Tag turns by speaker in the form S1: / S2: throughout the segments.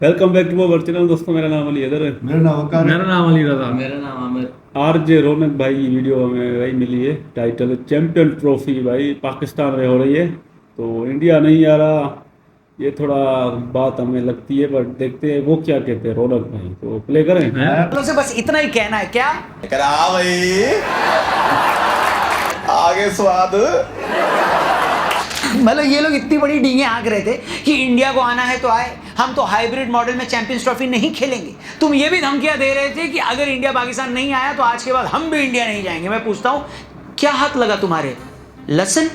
S1: Welcome back to our channel दोस्तों। मेरा नाम अली हैदर है।
S2: मेरा नाम वकार है।
S3: मेरा नाम अली रजा।
S4: मेरा नाम आमिर।
S1: आरजे रौनक भाई की वीडियो हमें भाई मिली है, टाइटल चैंपियन ट्रॉफी भाई पाकिस्तान में हो रही है, तो इंडिया नहीं आ रहा। ये थोड़ा बात हमें लगती है, बट देखते हैं वो क्या कहते हैं रौनक भाई। तो प्ले करें।
S5: से बस इतना ही कहना है क्या
S6: करा भाई आगे स्वाद।
S5: मतलब ये लोग इतनी बड़ी डींगे हाँक रहे थे कि इंडिया को आना है तो आए, हम तो हाइब्रिड मॉडल में चैंपियंस ट्रॉफी नहीं खेलेंगे। तुम ये भी धमकियां दे रहे थे कि अगर इंडिया पाकिस्तान नहीं आया तो आज के बाद हम भी इंडिया नहीं जाएंगे। मैं पूछता हूं क्या हाथ लगा तुम्हारे? लसन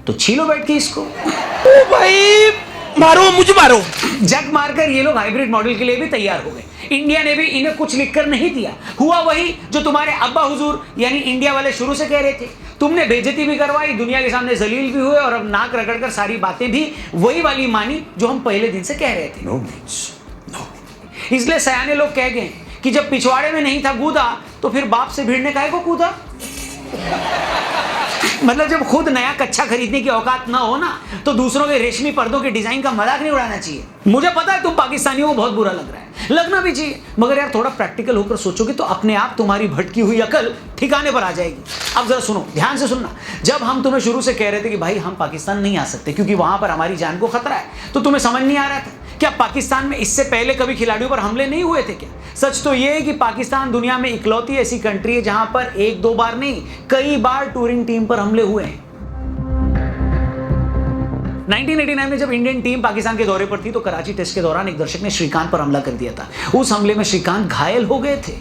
S5: तो छीलो बैठ के इसको।
S6: ओ भाई मारो मुझे मारो।
S5: जग मारकर ये लोग हाइब्रिड मॉडल के लिए भी तैयार हो गए। इंडिया ने भी इन्हें कुछ लिखकर नहीं दिया। हुआ वही जो तुम्हारे अब्बा हुजूर यानी इंडिया वाले शुरू से कह रहे थे। तुमने बेइज्जती भी करवाई, दुनिया के सामने जलील भी हुए, और अब नाक रगड़कर सारी बातें भी वही वाली मानी जो हम पहले दिन से कह रहे थे। इसलिए सयाने लोग कह गए कि जब पिछवाड़े में नहीं था कूदा तो फिर बाप से भिड़ने काहे को कूदा। मतलब जब खुद नया कच्चा खरीदने की औकात ना हो ना, तो दूसरों के रेशमी पर्दों के डिजाइन का मजाक नहीं उड़ाना चाहिए। मुझे पता है तुम पाकिस्तानियों को बहुत बुरा लग रहा है, लगना भी चाहिए, मगर यार थोड़ा प्रैक्टिकल होकर सोचोगे तो अपने आप तुम्हारी भटकी हुई अकल ठिकाने पर आ जाएगी। अब जरा सुनो, ध्यान से सुनना। जब हम तुम्हें शुरू से कह रहे थे कि भाई हम पाकिस्तान नहीं आ सकते क्योंकि वहां पर हमारी जान को खतरा है, तो तुम्हें समझ नहीं आ रहा था क्या पाकिस्तान में इससे पहले कभी खिलाड़ियों पर हमले नहीं हुए थे क्या? सच तो यह है कि पाकिस्तान दुनिया में इकलौती ऐसी कंट्री है जहां पर एक दो बार नहीं कई बार टूरिंग टीम पर हमले हुए हैं। 1989 में जब इंडियन टीम पाकिस्तान के दौरे पर थी तो कराची टेस्ट के दौरान एक दर्शक ने श्रीकांत पर हमला कर दिया था। उस हमले में श्रीकांत घायल हो गए थे।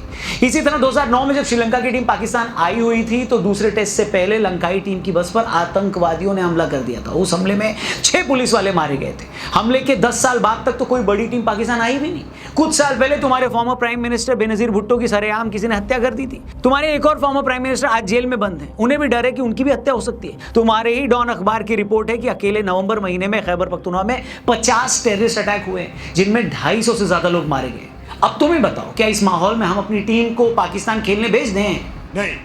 S5: इसी तरह 2009 में जब श्रीलंका की टीम पाकिस्तान आई हुई थी तो दूसरे टेस्ट से पहले लंकाई टीम की बस पर आतंकवादियों ने हमला कर दिया था। उस हमले में 6 पुलिस वाले मारे गए थे। हमले के 10 साल बाद तक तो कोई बड़ी टीम पाकिस्तान आई भी नहीं। कुछ साल पहले तुम्हारे former prime minister Benazir Bhutto की सरेआम किसी ने हत्या कर दी थी। तुम्हारे एक और फॉर्मर प्राइम मिनिस्टर आज जेल में बंद हैं। उन्हें भी डर है कि उनकी भी हत्या हो सकती है। तुम्हारे ही डॉन अखबार की रिपोर्ट है कि अकेले नवंबर महीने में खैबर पख्तूनख्वा में 50 टेररिस्ट अटैक हुए जिनमें 250 से ज्यादा लोग मारे गए। अब तुम्हें बताओ क्या इस माहौल में हम अपनी टीम को पाकिस्तान खेलने भेज दें? नहीं।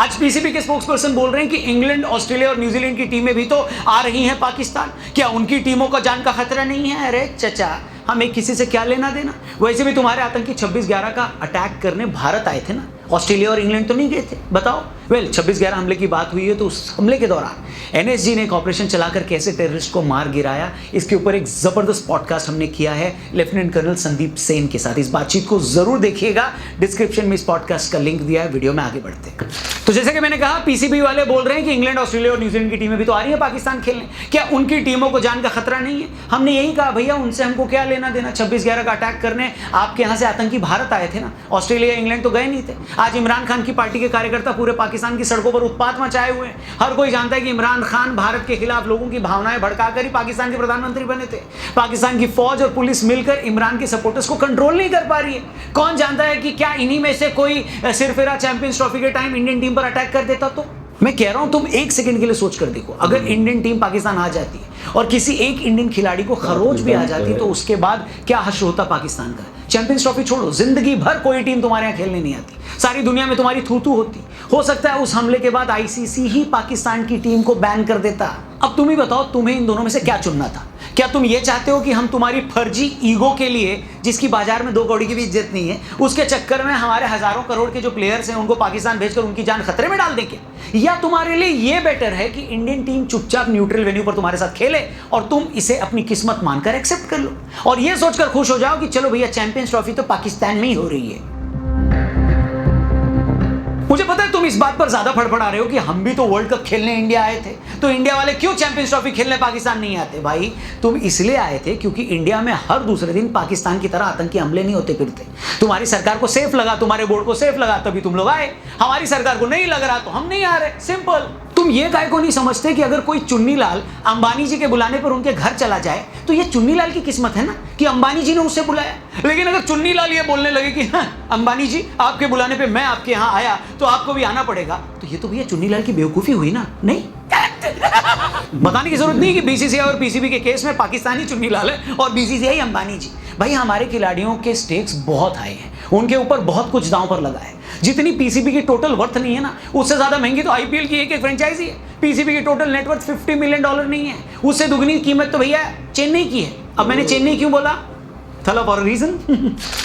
S5: आज पीसीबी के स्पोक्सपर्सन बोल रहे हैं कि इंग्लैंड, ऑस्ट्रेलिया और न्यूजीलैंड की टीमें भी तो आ रही हैं पाकिस्तान। क्या उनकी टीमों का जान का खतरा नहीं है? अरे चचा, हमें किसी से क्या लेना देना। वैसे भी तुम्हारे आतंकी 26/11 का अटैक करने भारत आए थे ना, ऑस्ट्रेलिया और इंग्लैंड तो नहीं गए थे। बताओ। 26/11 हमले की बात हुई है तो उस हमले के दौरान एनएसजी ने एक ऑपरेशन चलाकर कैसे टेररिस्ट को मार गिराया, इसके ऊपर एक जबरदस्त पॉडकास्ट हमने किया है लेफ्टिनेंट कर्नल संदीप सेन के साथ। इस बातचीत को जरूर देखिएगा, डिस्क्रिप्शन में इस पॉडकास्ट का लिंक दिया है। वीडियो में आगे बढ़ते हैं। तो जैसे कि मैंने कहा, पीसीबी वाले बोल रहे हैं कि इंग्लैंड, ऑस्ट्रेलिया और न्यूजीलैंड की टीमें भी तो आ रही है पाकिस्तान खेलने। क्या उनकी टीमों को जान का खतरा नहीं है? हमने यही कहा भैया उनसे हमको क्या लेना देना। 26/11 का अटैक करने आपके यहाँ से आतंकी भारत आए थे ना, ऑस्ट्रेलिया इंग्लैंड तो गए नहीं थे। आज इमरान खान की पार्टी के कार्यकर्ता पूरे पाकिस्तान की सड़कों पर उत्पात मचाए हुए हैं। हर कोई जानता है कि इमरान खान भारत के खिलाफ लोगों की भावनाएं भड़काकर ही पाकिस्तान के प्रधानमंत्री बने थे। पाकिस्तान की फौज और पुलिस मिलकर इमरान के सपोर्टर्स को कंट्रोल नहीं कर पा रही है। कौन जानता है कि क्या इन्हीं में से कोई सिरफिरा चैंपियंस ट्रॉफी के टाइम इंडियन टीम पर अटैक कर देता तो? मैं कह रहा हूं तुम एक सेकंड के लिए सोच कर देखो, अगर इंडियन टीम पाकिस्तान आ जाती है और किसी एक इंडियन खिलाड़ी को खरोच भी आ जाती तो उसके बाद क्या हश्र होता पाकिस्तान का? चैंपियंस ट्रॉफी छोड़ो, जिंदगी भर कोई टीम तुम्हारे यहाँ खेलने नहीं आती, सारी दुनिया में तुम्हारी थू-थू होती। हो सकता है उस हमले के बाद आईसीसी ही पाकिस्तान की टीम को बैन कर देता। अब तुम ही बताओ, तुम्हें इन दोनों में से क्या चुनना था? क्या तुम ये चाहते हो कि हम तुम्हारी फर्जी ईगो के लिए, जिसकी बाजार में 2 कौड़ी की भी इज्जत नहीं है, उसके चक्कर में हमारे हजारों करोड़ के जो प्लेयर्स हैं उनको पाकिस्तान भेजकर उनकी जान खतरे में डाल दें क्या? या तुम्हारे लिए ये बेटर है कि इंडियन टीम चुपचाप न्यूट्रल वेन्यू पर तुम्हारे साथ खेले और तुम इसे अपनी किस्मत मानकर एक्सेप्ट कर लो और ये सोचकर खुश हो जाओ कि चलो भैया चैंपियंस ट्रॉफी तो पाकिस्तान में ही हो रही है। मुझे पता है तुम इस बात पर ज्यादा फड़फड़ा रहे हो कि हम भी तो वर्ल्ड कप खेलने इंडिया आए थे, तो इंडिया वाले क्यों चैंपियंस ट्रॉफी खेलने पाकिस्तान नहीं आते? भाई तुम इसलिए आए थे क्योंकि इंडिया में हर दूसरे दिन पाकिस्तान की तरह आतंकी हमले नहीं होते फिरते। तुम्हारी सरकार को सेफ लगा, तुम्हारे बोर्ड को सेफ लगा, तभी तुम लोग आए। हमारी सरकार को नहीं लग रहा तो हम नहीं आ रहे, सिंपल। तुम ये काहे को नहीं समझते कि अगर कोई चुन्नीलाल अंबानी जी के बुलाने पर उनके घर चला जाए तो ये चुन्नीलाल की किस्मत है ना कि अंबानी जी ने उसे बुलाया। लेकिन अगर चुन्नीलाल ये बोलने लगे कि हाँ अंबानी जी आपके बुलाने पे मैं आपके यहाँ आया तो आपको भी आना पड़ेगा, तो ये तो भैया चुन्नीलाल की बेवकूफी हुई ना? नहीं बताने की जरूरत नहीं कि बीसीसीआई और पीसीबी के केस में पाकिस्तानी चुन्नीलाल है और बीसीसीआई अंबानी जी। भाई हमारे खिलाड़ियों के स्टेक्स बहुत हाई हैं, उनके ऊपर बहुत कुछ दांव पर लगा है। जितनी पीसीबी की टोटल वर्थ नहीं है ना, उससे ज्यादा महंगी तो आईपीएल की एक फ्रेंचाइजी है। पीसीबी की टोटल नेटवर्थ $50 मिलियन नहीं है, उससे दुगनी कीमत तो भैया चेन्नई की है। अब मैंने चेन्नई क्यों बोला? थल फॉर रीजन।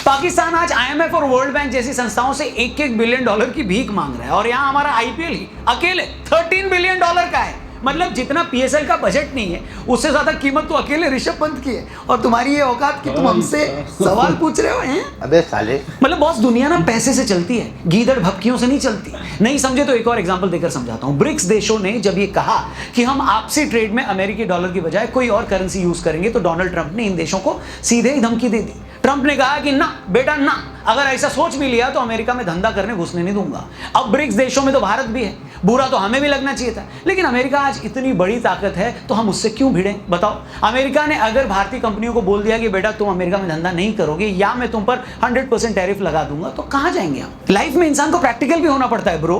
S5: पाकिस्तान आज IMF और वर्ल्ड बैंक जैसी संस्थाओं से $1-1 बिलियन की भीख मांग रहा है और यहाँ हमारा IPL ही अकेले $13 बिलियन का है। मतलब जितना PSL का बजट नहीं है उससे ज्यादा कीमत तो अकेले ऋषभ पंत की है, और तुम्हारी ये औकात कि तुम हमसे सवाल पूछ रहे हो हैं?
S6: अबे साले।
S5: मतलब बॉस, दुनिया ना पैसे से चलती है, गीदड़ भपकियों से नहीं चलती। नहीं समझे तो एक और एग्जांपल देकर समझाता हूं। ब्रिक्स देशों ने जब ये कहा कि हम आपसी ट्रेड में अमेरिकी डॉलर की बजाय कोई और करेंसी यूज करेंगे, तो डोनाल्ड ट्रंप ने इन देशों को सीधे ही धमकी दे दी। ट्रंप ने कहा कि ना बेटा ना, अगर ऐसा सोच भी लिया तो अमेरिका में धंधा करने घुसने नहीं दूंगा। अब ब्रिक्स देशों में तो भारत भी है, बुरा तो हमें भी लगना चाहिए था, लेकिन अमेरिका आज इतनी बड़ी ताकत है तो हम उससे क्यों भिड़ें? बताओ, अमेरिका ने अगर भारतीय कंपनियों को बोल दिया कि बेटा तुम अमेरिका में धंधा नहीं करोगे या मैं तुम पर 100% टैरिफ लगा दूंगा, तो कहां जाएंगे हम? लाइफ में इंसान को प्रैक्टिकल भी होना पड़ता है ब्रो।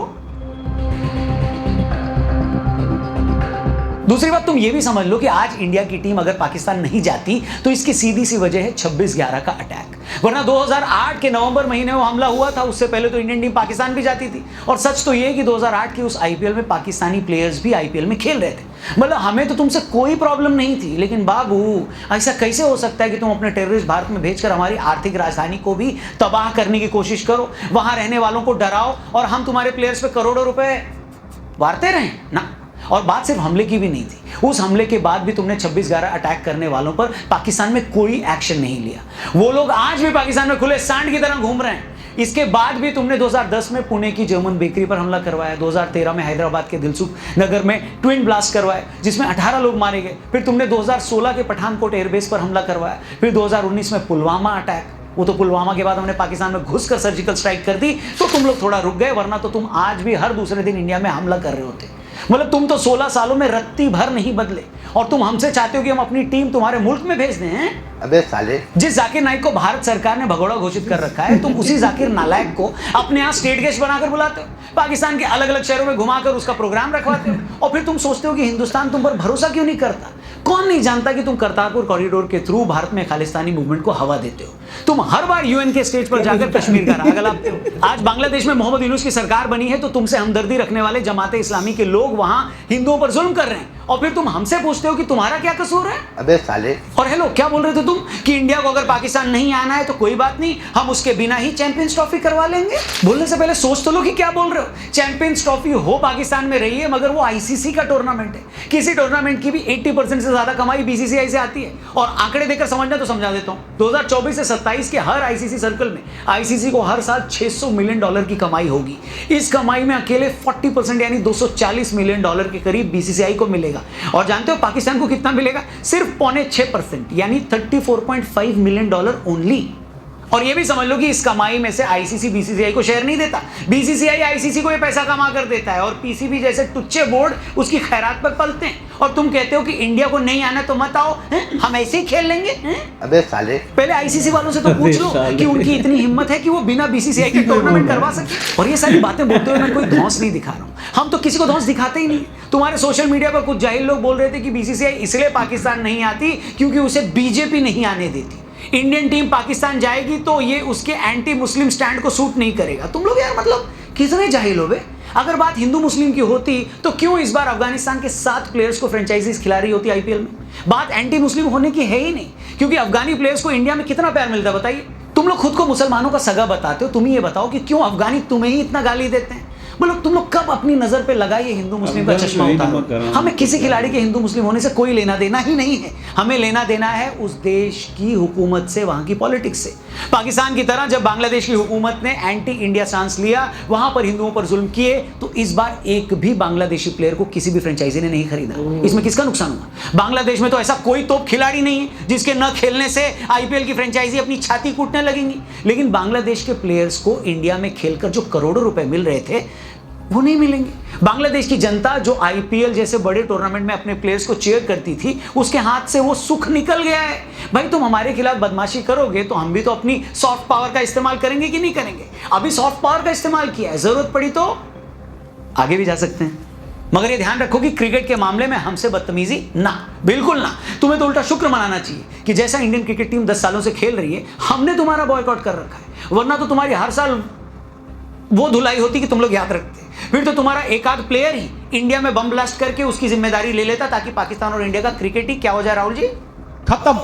S5: दूसरी बात, तुम ये भी समझ लो कि आज इंडिया की टीम अगर पाकिस्तान नहीं जाती तो इसकी सीधी सी वजह है 26/11 का अटैक। वरना 2008 के नवंबर महीने में हमला हुआ था, उससे पहले तो इंडियन टीम पाकिस्तान भी जाती थी। और सच तो ये है कि 2008 के उस IPL में पाकिस्तानी प्लेयर्स भी IPL में खेल रहे थे। मतलब हमें तो तुमसे कोई प्रॉब्लम नहीं थी, लेकिन बाबू ऐसा कैसे हो सकता है कि तुम अपने टेररिस्ट भारत में भेजकर हमारी आर्थिक राजधानी को भी तबाह करने की कोशिश करो, वहां रहने वालों को डराओ और हम तुम्हारे प्लेयर्स पे करोड़ों रुपए वारते रहे ना? और बात सिर्फ हमले की भी नहीं थी, उस हमले के बाद भी तुमने 26/11 अटैक करने वालों पर पाकिस्तान में कोई एक्शन नहीं लिया। वो लोग आज भी पाकिस्तान में खुले सांड की तरह घूम रहे हैं। इसके बाद भी तुमने 2010 में पुणे की जर्मन बेकरी पर हमला करवाया, 2013 में हैदराबाद के दिलसुख नगर में ट्विन ब्लास्ट करवाए जिसमें 18 लोग मारे गए। फिर तुमने 2016 के पठानकोट एयरबेस पर हमला करवाया। फिर 2019 में पुलवामा अटैक, वो तो पुलवामा के बाद हमने पाकिस्तान में घुसकर सर्जिकल स्ट्राइक कर दी तो तुम लोग थोड़ा रुक गए, वरना तो तुम आज भी हर दूसरे दिन इंडिया में हमला कर रहे होते। मतलब तुम तो 16 सालों में रत्ती भर नहीं बदले, और तुम हमसे चाहते हो कि हम अपनी टीम तुम्हारे मुल्क में भेज दें हैं?
S6: अबे साले।
S5: जिस जाकिर नाइक को भारत सरकार ने भगोड़ा घोषित कर रखा है, तुम उसी जाकिर नालायक को अपने यहाँ स्टेट गेस्ट बनाकर बुलाते हो, पाकिस्तान के अलग अलग शहरों में घुमाकर उसका प्रोग्राम रखवाते हो, और फिर तुम सोचते हो कि हिंदुस्तान तुम पर भरोसा क्यों नहीं करता। कौन नहीं जानता कि तुम करतारपुर कॉरिडोर के थ्रू भारत में खालिस्तानी मूवमेंट को हवा देते हो। तुम हर बार UN के स्टेज पर जाकर कश्मीर का राग लाते हो। आज बांग्लादेश में मोहम्मद यूनुस की सरकार बनी है तो तुमसे हमदर्दी रखने वाले जमाते इस्लामी के लोग वहां हिंदुओं पर जुल्म कर रहे हैं, और फिर तुम हमसे पूछते हो कि तुम्हारा क्या कसूर है?
S6: अबे साले।
S5: और हेलो, क्या बोल रहे थे तुम कि इंडिया को अगर पाकिस्तान नहीं आना है तो कोई बात नहीं, हम उसके बिना ही चैंपियंस ट्रॉफी करवा लेंगे? बोलने से पहले सोच तो लो कि क्या बोल रहे हो। चैंपियंस ट्रॉफी हो पाकिस्तान में रही है, मगर वो ICC का टूर्नामेंट है। किसी टूर्नामेंट की भी 80% से ज्यादा कमाई BCCI से आती है। और आंकड़े देकर समझना तो समझा देता हूं, 2024 से 27 के हर ICC सर्कल में ICC को हर साल $600 मिलियन की कमाई होगी। इस कमाई में अकेले 40% यानी $240 मिलियन के करीब BCCI को मिलेगा। और जानते हो पाकिस्तान को कितना मिलेगा? सिर्फ 0.6% यानी $34.5 मिलियन ओनली। और ये भी समझ लो कि इस कमाई में से ICC BCCI को शेयर नहीं देता, BCCI ICC को ये पैसा कमा कर देता है, और PCB जैसे टुच्चे बोर्ड उसकी खैरात पर पलते हैं। और तुम कहते हो कि इंडिया को नहीं आना तो मत आओ, हम ऐसे ही खेल लेंगे।
S6: अबे साले।
S5: पहले ICC वालों से तो पूछ लो कि उनकी इतनी हिम्मत है कि वो बिना BCCI के टूर्नामेंट करवा सके। और ये सारी बातें बोलते हुए मैं कोई धौंस नहीं दिखा रहा हूँ, हम तो किसी को धौंस दिखाते ही नहीं। तुम्हारे सोशल मीडिया पर कुछ जाहिल लोग बोल रहे थे कि BCCI इसलिए पाकिस्तान नहीं आती क्योंकि उसे BJP नहीं आने देती, इंडियन टीम पाकिस्तान जाएगी तो ये उसके एंटी मुस्लिम स्टैंड को सूट नहीं करेगा। तुम लोग यार मतलब कितने जाहिल हो बे। अगर बात हिंदू मुस्लिम की होती तो क्यों इस बार अफगानिस्तान के 7 प्लेयर्स को फ्रेंचाइजीज खिला रही होती IPL में? बात एंटी मुस्लिम होने की है ही नहीं, क्योंकि अफगानी प्लेयर्स को इंडिया में कितना प्यार मिलता है बताइए। तुम लोग खुद को मुसलमानों का सगा बताते हो, तुम ही ये बताओ कि क्यों अफगानी तुम्हें ही इतना गाली देते हैं। मतलब तुम लोग कब अपनी नजर पे लगाइए हिंदू मुस्लिम का चश्मा उतारो। हमें किसी खिलाड़ी के हिंदू मुस्लिम होने से कोई लेना देना ही नहीं है, हमें लेना देना है उस देश की हुकूमत से, वहां की पॉलिटिक्स से। पाकिस्तान की तरह जब बांग्लादेश की हुकूमत ने एंटी इंडिया स्टांस लिया, वहां पर हिंदुओं पर जुल्म किए, तो इस बार एक भी बांग्लादेशी प्लेयर को किसी भी फ्रेंचाइजी ने नहीं खरीदा। इसमें किसका नुकसान हुआ? बांग्लादेश में तो ऐसा कोई तोप खिलाड़ी नहीं है जिसके न खेलने से IPL की फ्रेंचाइजी अपनी छाती कूटने लगेंगी। लेकिन बांग्लादेश के प्लेयर्स को इंडिया में खेलकर जो करोड़ों रुपए मिल रहे थे वो नहीं मिलेंगे। बांग्लादेश की जनता जो IPL जैसे बड़े टूर्नामेंट में अपने प्लेयर्स को चीयर करती थी, उसके हाथ से वो सुख निकल गया है। भाई तुम हमारे खिलाफ बदमाशी करोगे तो हम भी तो अपनी सॉफ्ट पावर का इस्तेमाल करेंगे कि नहीं करेंगे? अभी सॉफ्ट पावर का इस्तेमाल किया है, जरूरत पड़ी तो आगे भी जा सकते हैं। मगर ये ध्यान रखो कि क्रिकेट के मामले में हमसे बदतमीजी ना, बिल्कुल ना। तुम्हें तो उल्टा शुक्र मनाना चाहिए कि जैसा इंडियन क्रिकेट टीम 10 सालों से खेल रही है, हमने तुम्हारा बॉयकॉट कर रखा है, वरना तो तुम्हारी हर साल वो धुलाई होती कि तुम लोग याद रखते। फिर तो तुम्हारा एक आध प्लेयर ही इंडिया में बम ब्लास्ट करके उसकी जिम्मेदारी ले लेता, ताकि पाकिस्तान और इंडिया का क्रिकेट ही क्या हो जाए राहुल जी, खत्म।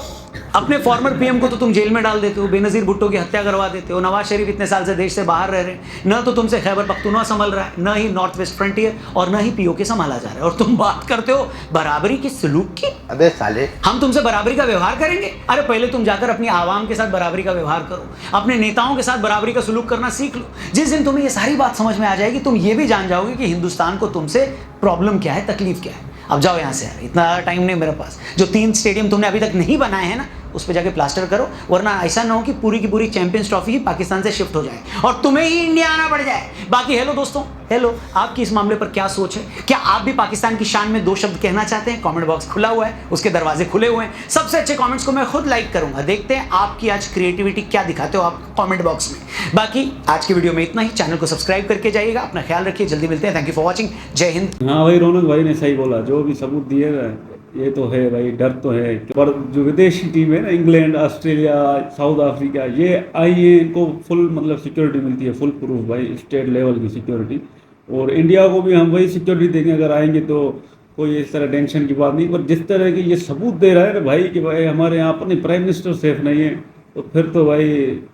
S5: अपने फॉर्मर पीएम को तो तुम जेल में डाल देते हो, बेनजीर भुट्टो की हत्या करवा देते हो, नवाज शरीफ इतने साल से देश से बाहर रह रहे हैं, न तो तुमसे खैबर पख्तूनवा संभल रहा है, न ही नॉर्थ वेस्ट फ्रंटियर और न ही पीओके संभाला जा रहा है, और तुम बात करते हो बराबरी की सलूक की।
S6: अबे साले,
S5: हम तुमसे बराबरी का व्यवहार करेंगे? अरे पहले तुम जाकर अपनी आवाम के साथ बराबरी का व्यवहार करो, अपने नेताओं के साथ बराबरी का सलूक करना सीख लो। जिस दिन तुम्हें ये सारी बात समझ में आ जाएगी, तुम ये भी जान जाओगे कि हिंदुस्तान को तुमसे प्रॉब्लम क्या है, तकलीफ क्या है। अब जाओ यहाँ से यार, इतना टाइम नहीं मेरे पास। जो 3 स्टेडियम तुमने अभी तक नहीं बनाए हैं ना, उस पर जाके प्लास्टर करो, वरना ऐसा ना हो कि पूरी की पूरी चैंपियंस ट्रॉफी ही पाकिस्तान से शिफ्ट हो जाए और तुम्हें ही इंडिया आना पड़ जाए। बाकी हेलो दोस्तों, हेलो, आपकी इस मामले पर क्या सोच है? क्या आप भी पाकिस्तान की शान में 2 शब्द कहना चाहते हैं? कमेंट बॉक्स खुला हुआ है, उसके दरवाजे खुले हुए हैं। सबसे अच्छे कमेंट्स को मैं खुद लाइक करूंगा। देखते हैं आपकी आज क्रिएटिविटी क्या दिखाते हो आप कमेंट बॉक्स में। बाकी आज की वीडियो में इतना ही। चैनल को सब्सक्राइब करके जाइएगा। अपना ख्याल रखिए, जल्दी मिलते हैं। Thank you for watching. जय हिंद।
S1: हाँ भाई, रौनक भाई ने सही बोला, जो भी सबूत दिए ना, ये तो है भाई, डर तो है। पर जो विदेशी टीम है ना, इंग्लैंड, ऑस्ट्रेलिया, साउथ अफ्रीका, ये आई है, इनको फुल मतलब सिक्योरिटी मिलती है, फुल प्रूफ भाई, स्टेट लेवल की सिक्योरिटी। और इंडिया को भी हम वही सिक्योरिटी देंगे अगर आएंगे, तो कोई इस तरह टेंशन की बात नहीं। पर जिस तरह की ये सबूत दे रहा है ना भाई कि भाई हमारे यहाँ अपने प्राइम मिनिस्टर सेफ नहीं है, तो फिर तो भाई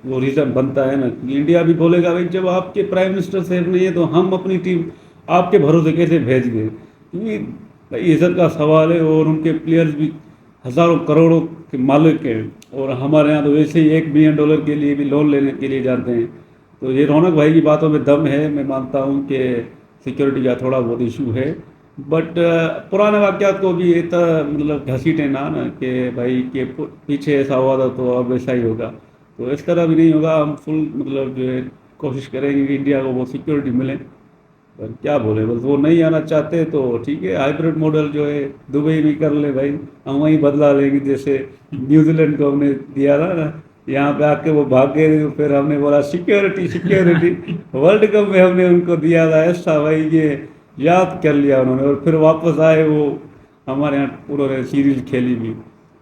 S1: वो रीज़न बनता है ना। इंडिया भी बोलेगा भाई जब आपके प्राइम मिनिस्टर सेफ नहीं है तो हम अपनी टीम आपके भरोसे कैसे भेज गए, क्योंकि भाई इज्जत का सवाल है। और उनके प्लेयर्स भी हज़ारों करोड़ों के मालिक हैं, और हमारे यहाँ तो वैसे ही $1 बिलियन के लिए भी लोन लेने के लिए जाते हैं। तो ये रौनक भाई की बातों में दम है। मैं मानता हूँ कि सिक्योरिटी का थोड़ा बहुत इशू है, बट पुराने वाक़यात को भी इतना मतलब घसीटे ना कि भाई के पीछे ऐसा हुआ था तो अब ऐसा ही होगा, तो इस तरह भी नहीं होगा। हम फुल मतलब जो है कोशिश करेंगे कि इंडिया को वो सिक्योरिटी मिले। पर क्या बोले, बस वो नहीं आना चाहते तो ठीक है, हाइब्रिड मॉडल जो है दुबई में कर ले भाई, हम वहीं बदला लेंगे। जैसे न्यूजीलैंड को हमने दिया था ना, यहाँ पे आके वो भाग गए, तो फिर हमने बोला सिक्योरिटी सिक्योरिटी। वर्ल्ड कप में हमने उनको दिया था ऐसा भाई, ये याद कर लिया उन्होंने, और फिर वापस आए वो हमारे यहाँ पूरा सीरीज खेली भी।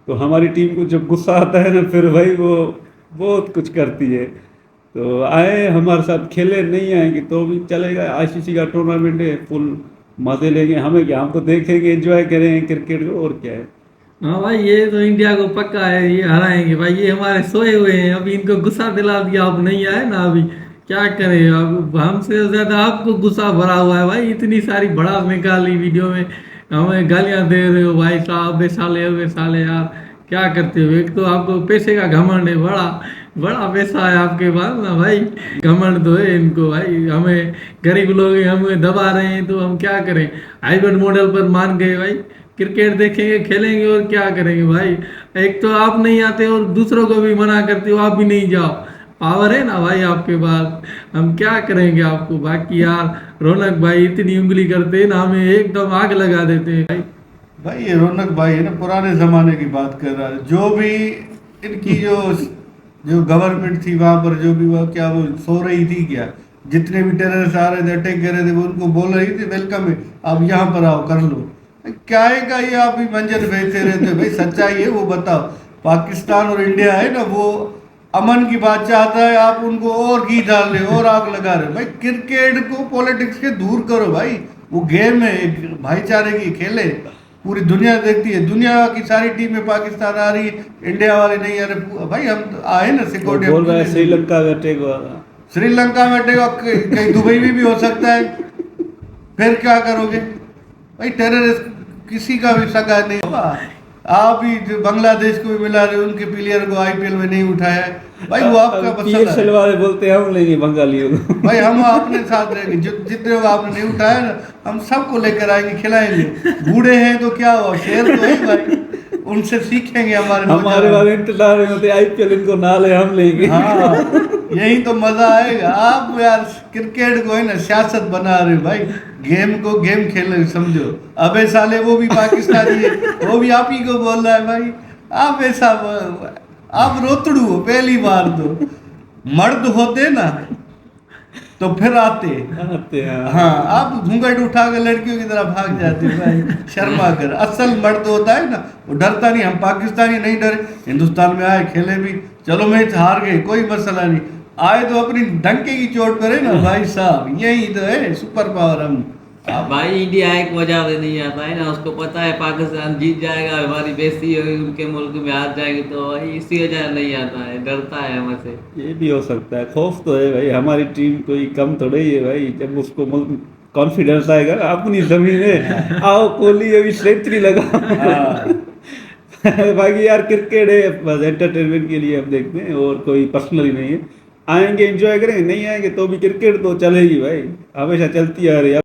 S1: तो हमारी टीम को जब गुस्सा आता है ना, फिर भाई वो बहुत कुछ करती है। तो आए हमारे साथ खेले, नहीं आएंगे तो भी चलेगा। आईसीसी का टूर्नामेंट है, फुल मजे लेंगे। हमें क्या, हम तो देखेंगे, एंजॉय करेंगे क्रिकेट को, और क्या है।
S2: हाँ भाई, ये तो इंडिया को पक्का है, ये हराएंगे भाई। ये हमारे सोए हुए हैं, अभी इनको गुस्सा दिला दिया, अब नहीं आए ना, अभी क्या करें। अब हमसे ज्यादा आपको गुस्सा भरा हुआ है भाई, इतनी सारी भड़ास निकाली वीडियो में, हमें गालियां दे रहे हो भाई साहब, बे साले यार, क्या करते हो। एक तो आपको पैसे का घमंड है, बड़ा पैसा है आपके पास ना भाई, घमंड तो है इनको भाई। हमें गरीब लोग हैं, हमें दबा रहे हैं, तो हम क्या करें। हाइब्रिड मॉडल पर मान गए भाई, क्रिकेट देखेंगे, खेलेंगे, और क्या करेंगे भाई। एक तो आप नहीं आते और दूसरों को भी मना करते हो, आप भी नहीं जाओ। पावर है ना भाई आपके पास, हम क्या करेंगे आपको। बाकी यार रौनक भाई इतनी उंगली करते हैं ना, हमें एकदम आग लगा देते हैं भाई।
S3: भाई ये रौनक भाई है ना, पुराने ज़माने की बात कर रहा है। जो भी इनकी जो गवर्नमेंट थी वहाँ पर, जो भी वो क्या वो सो रही थी क्या, जितने भी टेररिस्ट आ रहे थे, अटैक कर रहे थे, वो उनको बोल रही थी वेलकम है, आप यहाँ पर आओ, कर लो। क्या है का ये आप भी मंजर भेजते रहते भाई, सच्चाई है वो बताओ। पाकिस्तान और इंडिया है ना, वो अमन की बात चाहता है, आप उनको और घी डाल रहे हो और आग लगा रहे हो भाई। क्रिकेट को पॉलिटिक्स के दूर करो भाई, वो गेम है, एक भाईचारे की खेल है, पूरी दुनिया देखती है। दुनिया की सारी टीमें पाकिस्तान आ रही है, इंडिया वाले नहीं आ रहे भाई। हम आए ना सिक्योरिटी,
S1: बोल रहा है श्रीलंका में अटैक हुआ था,
S3: श्रीलंका में अटैक, कहीं दुबई में भी हो सकता है। फिर क्या करोगे भाई, टेररिस्ट किसी का भी सगा नहीं होगा। आप ही जो बांग्लादेश को भी मिला रहे, उनके प्लेयर को आईपीएल में नहीं उठाया भाई, वो आपका
S1: पीएसएल वाले बोलते हैं हम लेंगे बंगालियों को
S3: भाई, हम अपने साथ रहेंगे। जितने को आपने नहीं उठाया ना, हम सबको लेकर आएंगे, खिलाएंगे। बूढ़े हैं तो क्या हुआ, शेर तो है भाई, उनसे सीखेंगे। हमारे
S1: वाले इंतजार में होते आईपीएल, इनको ना ले, हम लेंगे।
S3: हाँ, यही तो मजा आएगा। आप यार क्रिकेट को है ना सियासत बना रहे हो भाई, गेम को गेम खेल रहे समझो। अबे साले वो भी पाकिस्तानी है, वो भी आप ही को बोल रहा है भाई। आप ऐसा, आप रोतड़ू हो पहली बार। तो मर्द होते ना तो फिर आते
S1: हैं।
S3: हाँ, आप घूंघट उठा कर लड़कियों की तरह भाग जाते भाई, शर्मा कर। असल मर्द होता है ना, वो डरता नहीं। हम पाकिस्तानी नहीं डरे, हिंदुस्तान में आए, खेले भी, चलो मैच हार गए, कोई मसला नहीं। आए तो अपनी डंके की चोट पर है ना भाई साहब, यही तो है सुपर पावर हम।
S2: भाई इंडिया एक वजह से नहीं आता है ना, उसको पता है पाकिस्तान जीत जाएगा, हमारी बेइज्जती होगी, उनके मुल्क में हार जाएंगे, तो भाई इसी वजह नहीं आता है, डरता है हमसे।
S1: ये भी हो सकता है, खौफ तो है भाई, हमारी टीम कोई कम थोड़ी ही है भाई। जब उसको कॉन्फिडेंस आएगा ना अपनी जमीन है, आओ कोहली अभी सेंचुरी लगा। बाकी यार क्रिकेट है बस एंटरटेनमेंट के लिए हम देखते हैं, और कोई पर्सनली नहीं है। आएंगे एंजॉय करेंगे, नहीं आएंगे तो भी क्रिकेट तो चलेगी भाई, हमेशा चलती आ रही है।